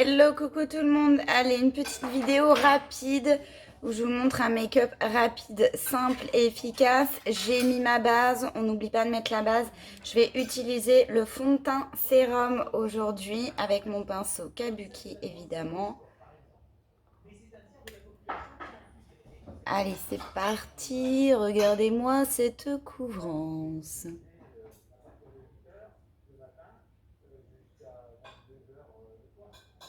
Hello, coucou tout le monde. Allez, une petite vidéo rapide où je vous montre un make-up rapide, simple et efficace. J'ai mis ma base, on n'oublie pas de mettre la base. Je vais utiliser le fond de teint sérum aujourd'hui avec mon pinceau Kabuki évidemment. Allez, c'est parti. Regardez-moi cette couvrance.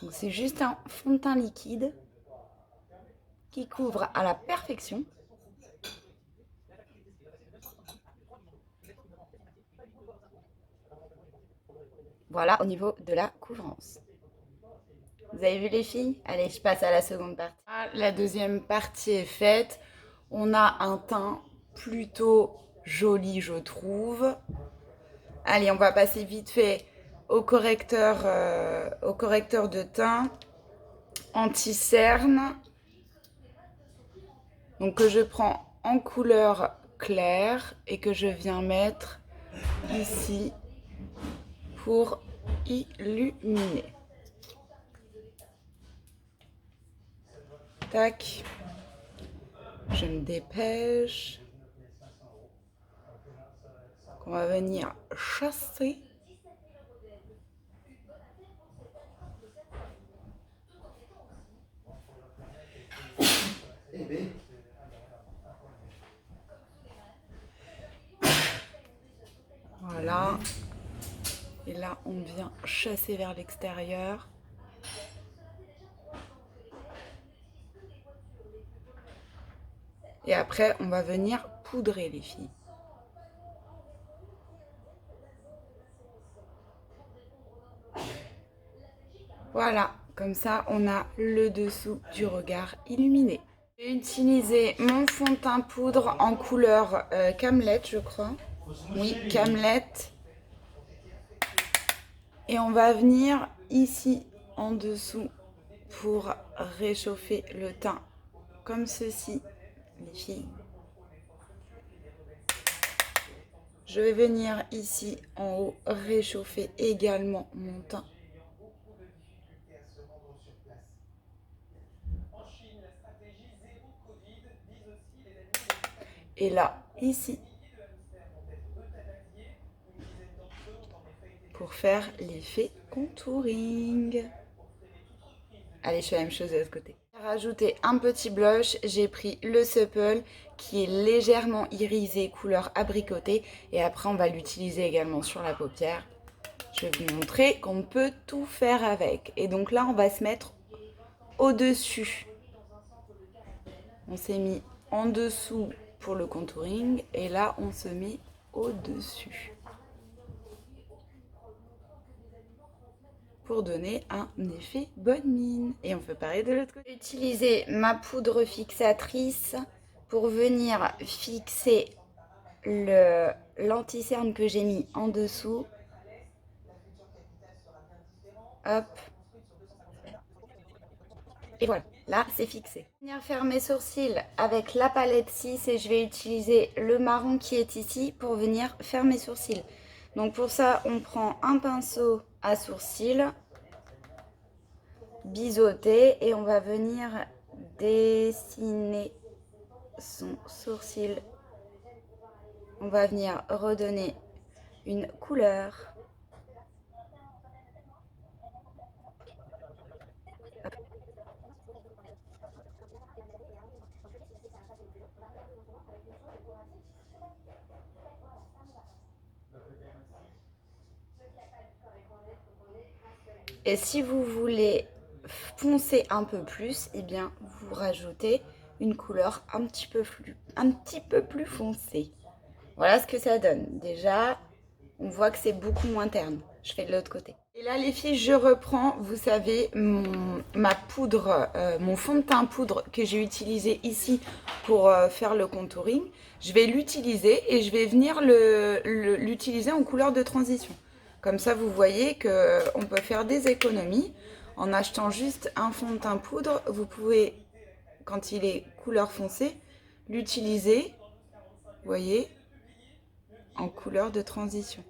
Donc c'est juste un fond de teint liquide qui couvre à la perfection. Voilà au niveau de la couvrance. Vous avez vu les filles? Allez, je passe à la seconde partie. La deuxième partie est faite. On a un teint plutôt joli, je trouve. Allez, on va passer vite fait au correcteur de teint anti-cerne. Donc que je prends en couleur claire et que je viens mettre ici pour illuminer. Tac. Je me dépêche. On va venir chasser. Voilà. Et là, on vient chasser vers l'extérieur. Et après, on va venir poudrer les filles. Voilà, comme ça, on a le dessous du regard illuminé. J'ai utilisé mon fond de teint poudre en couleur Camelot, je crois. Oui, Camelot. Et on va venir ici en dessous pour réchauffer le teint comme ceci, les filles. Je vais venir ici en haut réchauffer également mon teint. Et là, ici, pour faire l'effet contouring. Allez, je fais la même chose de l'autre côté. Pour rajouter un petit blush, j'ai pris le Supple qui est légèrement irisé, couleur abricotée. Et après, on va l'utiliser également sur la paupière. Je vais vous montrer qu'on peut tout faire avec. Et donc là, on va se mettre au-dessus. On s'est mis en dessous pour le contouring. Et là, on se met au-dessus. Pour donner un effet bonne mine. Et on fait pareil de l'autre côté. J'ai utilisé ma poudre fixatrice pour venir fixer l'anti-cerne que j'ai mis en dessous. Hop. Et voilà, là c'est fixé. Je vais venir faire mes sourcils avec la palette 6 et je vais utiliser le marron qui est ici pour venir faire mes sourcils. Donc pour ça, on prend un pinceau à sourcils, biseauté, et on va venir dessiner son sourcil. On va venir redonner une couleur. Et si vous voulez foncer un peu plus, eh bien vous rajoutez une couleur un petit peu plus foncée. Voilà ce que ça donne. Déjà, on voit que c'est beaucoup moins terne. Je fais de l'autre côté. Et là les filles, je reprends, vous savez, ma poudre, mon fond de teint poudre que j'ai utilisé ici pour faire le contouring. Je vais l'utiliser et je vais venir l'utiliser en couleur de transition. Comme ça, vous voyez qu'on peut faire des économies en achetant juste un fond de teint poudre. Vous pouvez, quand il est couleur foncée, l'utiliser, vous voyez, en couleur de transition.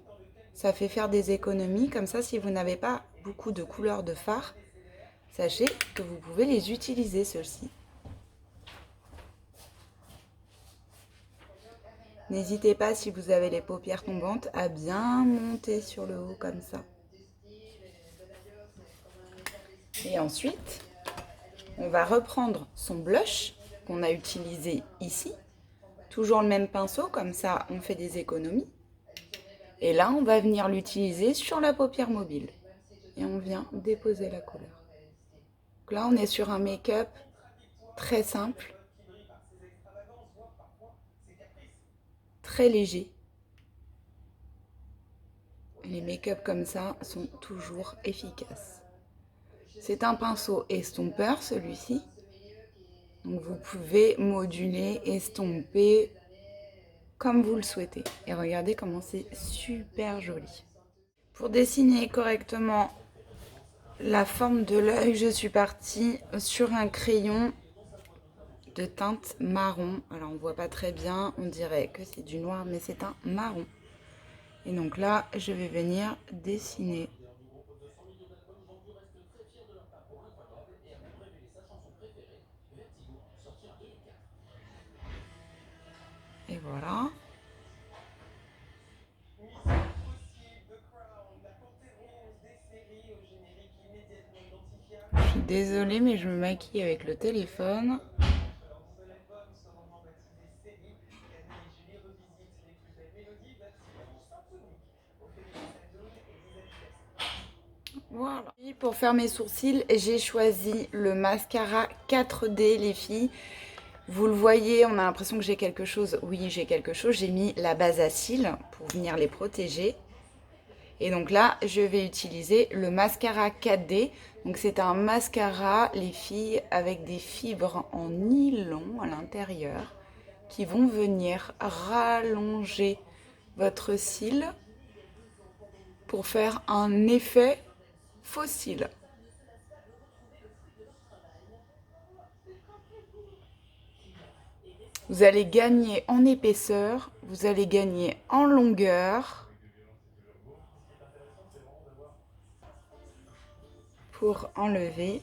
Ça fait faire des économies. Comme ça, si vous n'avez pas beaucoup de couleurs de fard, sachez que vous pouvez les utiliser, ceux-ci. N'hésitez pas, si vous avez les paupières tombantes, à bien monter sur le haut comme ça. Et ensuite, on va reprendre son blush qu'on a utilisé ici. Toujours le même pinceau, comme ça on fait des économies. Et là, on va venir l'utiliser sur la paupière mobile. Et on vient déposer la couleur. Donc là, on est sur un make-up très simple, très léger. Les make-up comme ça sont toujours efficaces. C'est un pinceau estompeur, celui-ci. Donc vous pouvez moduler, estomper comme vous le souhaitez. Et regardez comment c'est super joli. Pour dessiner correctement la forme de l'œil, je suis partie sur un crayon de teinte marron. Alors on ne voit pas très bien, on dirait que c'est du noir, mais c'est un marron. Et donc là, je vais venir dessiner. Et voilà. Je suis désolée, mais je me maquille avec le téléphone. Voilà. Pour faire mes sourcils, j'ai choisi le mascara 4D, les filles. Vous le voyez, on a l'impression que j'ai quelque chose. Oui, j'ai quelque chose. J'ai mis la base à cils pour venir les protéger. Et donc là, je vais utiliser le mascara 4D. Donc c'est un mascara, les filles, avec des fibres en nylon à l'intérieur qui vont venir rallonger votre cil pour faire un effet faux cils. Vous allez gagner en épaisseur, vous allez gagner en longueur pour enlever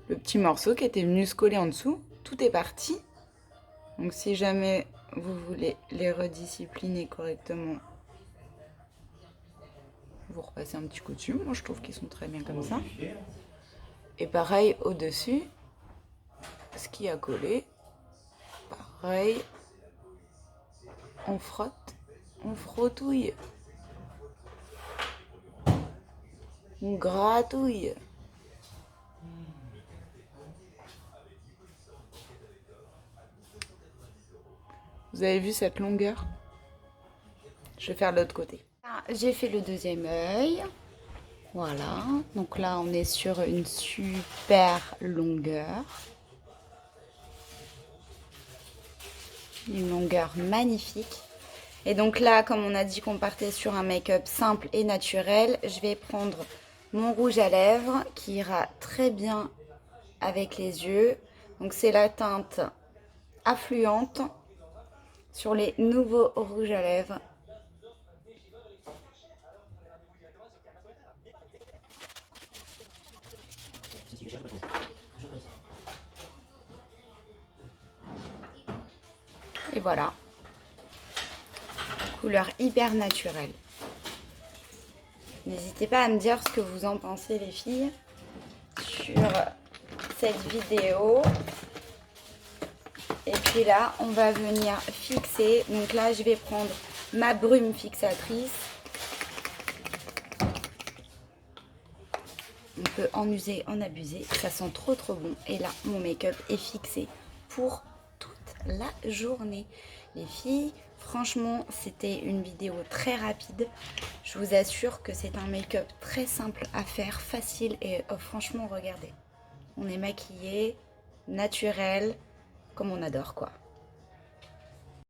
le petit morceau qui était venu se coller en dessous. Tout est parti. Donc si jamais vous voulez les rediscipliner correctement, vous repassez un petit coup dessus. Moi je trouve qu'ils sont très bien comme ça. Et pareil au-dessus, ce qui a collé, pareil, on frotte, on frottouille, on gratouille. Vous avez vu cette longueur? Je vais faire de l'autre côté. J'ai fait le deuxième œil. Voilà. Donc là, on est sur une super longueur. Une longueur magnifique. Et donc là, comme on a dit qu'on partait sur un make-up simple et naturel, je vais prendre mon rouge à lèvres qui ira très bien avec les yeux. Donc c'est la teinte affluente sur les nouveaux rouges à lèvres. Et voilà. Couleur hyper naturelle. N'hésitez pas à me dire ce que vous en pensez, les filles, sur cette vidéo. Et puis là, on va venir fixer. Donc là, je vais prendre ma brume fixatrice. On peut en user, en abuser. Ça sent trop trop bon. Et là, mon make-up est fixé pour toute la journée. Les filles, franchement, c'était une vidéo très rapide. Je vous assure que c'est un make-up très simple à faire, facile. Et franchement, regardez. On est maquillé, naturel, comme on adore quoi.